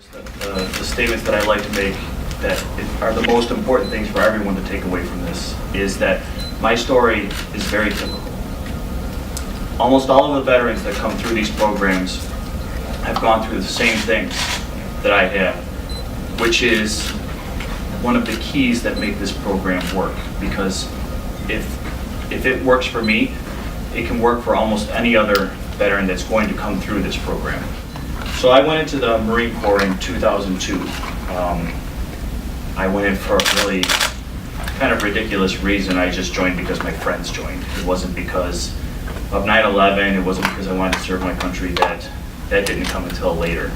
The statements that I like to make that are the most important things for everyone to take away from this is that my story is very typical. Almost all of the veterans that come through these programs have gone through the same things that I have, which is one of the keys that make this program work. Because if it works for me, it can work for almost any other veteran that's going to come through this program. So I went into the Marine Corps in 2002. I went in for a really kind of ridiculous reason. I just joined because my friends joined. It wasn't because of 9/11. It wasn't because I wanted to serve my country. That didn't come until later.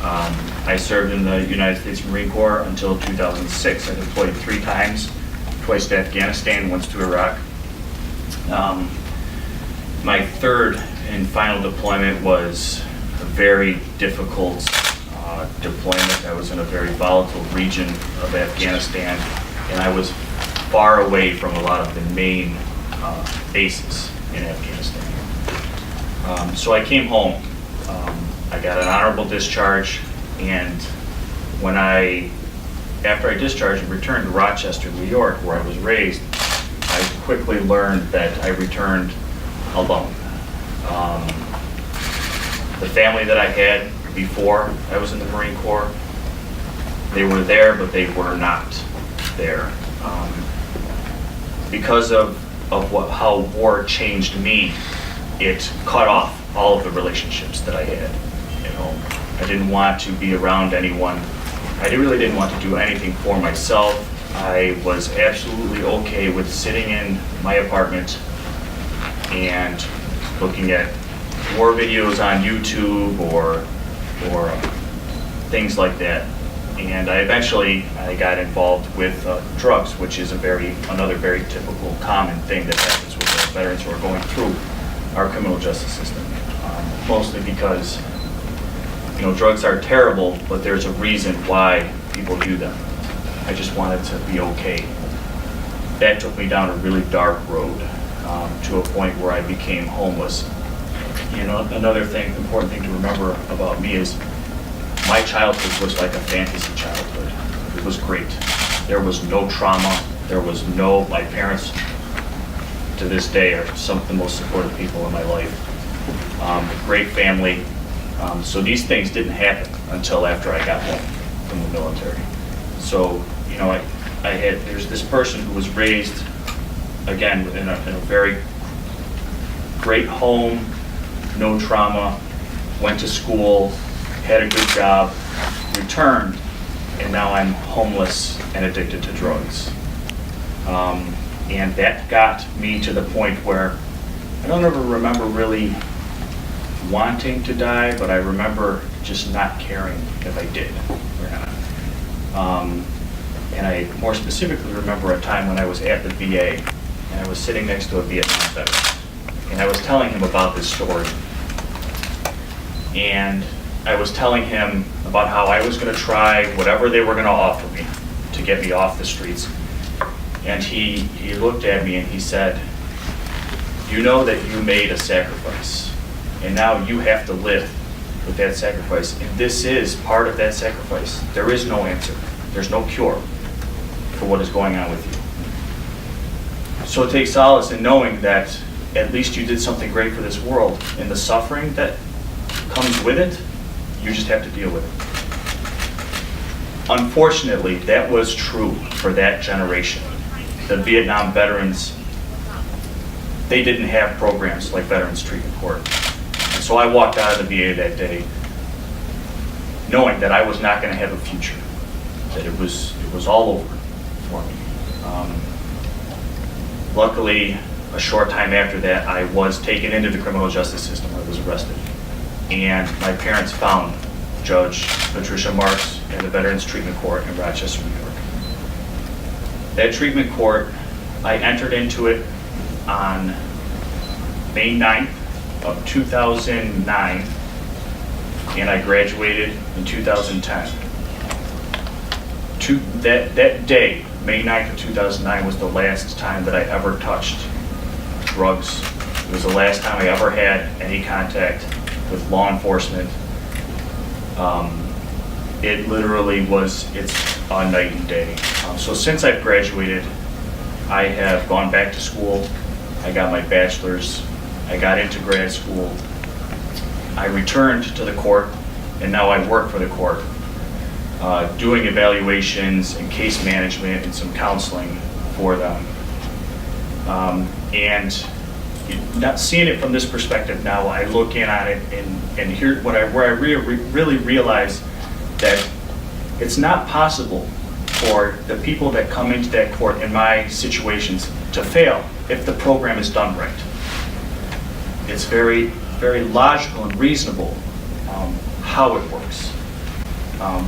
I served in the United States Marine Corps until 2006. I deployed 3 times, twice to Afghanistan, once to Iraq. My third and final deployment was a very difficult deployment. I was in a very volatile region of Afghanistan, and I was far away from a lot of the main bases in Afghanistan. So I came home. I got an honorable discharge, and after I discharged and returned to Rochester, New York, where I was raised, I quickly learned that I returned alone. The family that I had before I was in the Marine Corps, they were there, but they were not there. Because of how war changed me, it cut off all of the relationships that I had at home. I didn't want to be around anyone. I really didn't want to do anything for myself. I was absolutely okay with sitting in my apartment and looking at war videos on YouTube or things like that. And I got involved with drugs, which is another very typical common thing that happens with the veterans who are going through our criminal justice system. Mostly because, drugs are terrible, but there's a reason why people do them. I just wanted to be okay. That took me down a really dark road to a point where I became homeless. Another important thing to remember about me is my childhood was like a fantasy childhood. It was great. There was no trauma. My parents to this day are some of the most supportive people in my life. A great family. So these things didn't happen until after I got home from the military. So, there's this person who was raised, again, in a very great home, no trauma, went to school, had a good job, returned, and now I'm homeless and addicted to drugs. And that got me to the point where I don't ever remember really wanting to die, but I remember just not caring if I did or not. And I more specifically remember a time when I was at the VA, and I was sitting next to a Vietnam veteran, and I was telling him about this story. And I was telling him about how I was going to try whatever they were going to offer me to get me off the streets. And he looked at me and he said, "You know that you made a sacrifice, and now you have to live with that sacrifice. And this is part of that sacrifice. There is no answer. There's no cure for what is going on with you. So take solace in knowing that at least you did something great for this world, and the suffering that comes with it, you just have to deal with it." Unfortunately, that was true for that generation. The Vietnam veterans, they didn't have programs like Veterans Treatment Court. And so I walked out of the VA that day knowing that I was not going to have a future, that it was all over for me. Luckily, a short time after that, I was taken into the criminal justice system. I was arrested. And my parents found Judge Patricia Marks in the Veterans Treatment Court in Rochester, New York. That treatment court, I entered into it on May 9th of 2009, and I graduated in 2010. That day, May 9th of 2009, was the last time that I ever touched drugs. It was the last time I ever had any contact with law enforcement. it literally it's a night and day. So since I've graduated, I have gone back to school. I got my bachelor's. I got into grad school. I returned to the court, and now I work for the court, doing evaluations and case management and some counseling for them. And not seeing it from this perspective now, I look in on it and here where I really realize that it's not possible for the people that come into that court in my situations to fail if the program is done right. It's very, very logical and reasonable how it works.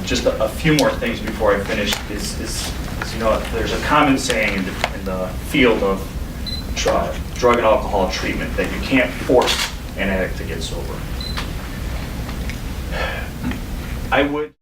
Just a few more things before I finish is there's a common saying in the field of drug and alcohol treatment that you can't force an addict to get sober. I would